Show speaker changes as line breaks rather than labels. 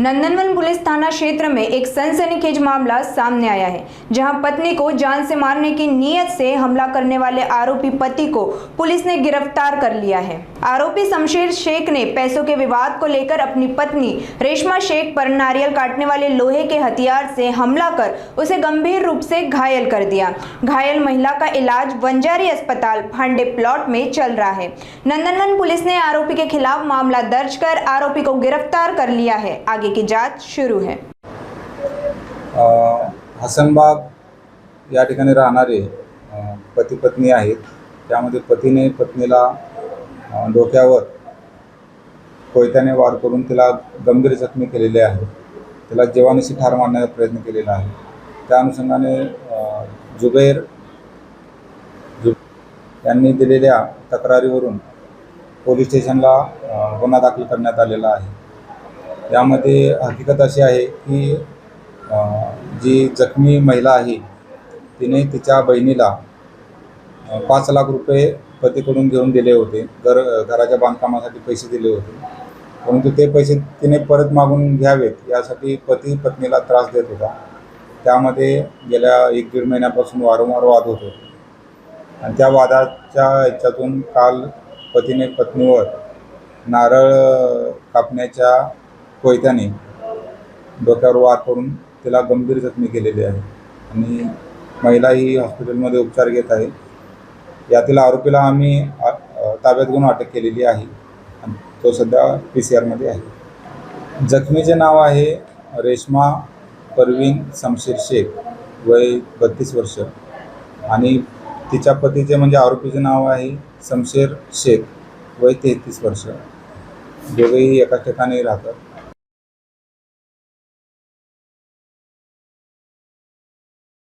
नंदनवन police थाना क्षेत्र में एक सनसनीखेज मामला सामने आया है, जहां पत्नी को जान से मारने की नीयत से हमला करने वाले आरोपी पति को पुलिस ने गिरफ्तार कर लिया है। आरोपी शमशेर शेख ने पैसों के विवाद को लेकर अपनी पत्नी रेशमा शेख पर नारियल काटने वाले लोहे के हथियार से हमला कर उसे गंभीर रूप से घायल कर दिया। घायल महिला का इलाज वंजारी अस्पताल फांडे प्लॉट में चल रहा है। नंदनवन पुलिस ने आरोपी के खिलाफ मामला दर्ज कर आरोपी को गिरफ्तार कर लिया है। आगे की जांच शुरू है।
हसनबाग या ठिकाणी राहणारे पती पत्नी आहेत। त्यामध्ये पतीने पत्नीला डोक्यावर कोयत्याने वार करून तिला गंभीर जखमी केलेले आहे। तिला जीवानिशी ठार मारण्याचा प्रयत्न केलेला आहे। त्या अनुषंगाने जुबैर यांनी दिलेल्या तक्रारीवरून पोलीस स्टेशनला गुन्हा दाखल करण्यात आलेला आहे। यामध्ये हकीकत अशी आहे की जी जखमी महिला आहे तिने तिच्या बहिणीला 5 लाख रुपये पतीकडून घेऊन दिले होते। घराच्या बांधकामासाठी पैसे दिले होते, परंतु ते पैसे तिने परत मागून घ्यावेत यासाठी पती पत्नीला त्रास देत होता। त्यामध्ये गेल्या 1-1.5 महिन्यापासून वारंवार वाद होत होते आणि त्या वादाच्या ह्याच्यातून काल पतीने पत्नीवर नारळ कापण्याच्या कोयत्याने डोक्यावर वार करून तिला गंभीर जखमी केलेली आहे आणि महिला ही हॉस्पिटलमध्ये उपचार घेत आहे। यातील आरोपीला आम्ही ताब्यात घेऊन अटक केलेली आहे आणि तो सध्या PCR मध्ये आहे। जखमीचे नाव आहे रेशमा परवीन शमशेर शेख, वय 32 वर्ष आणि तिच्या पतीचे म्हणजे आरोपीचे नाव आहे शमशेर शेख, वय 33 वर्ष। दोघेही एकाच ठिकाणी राहतात।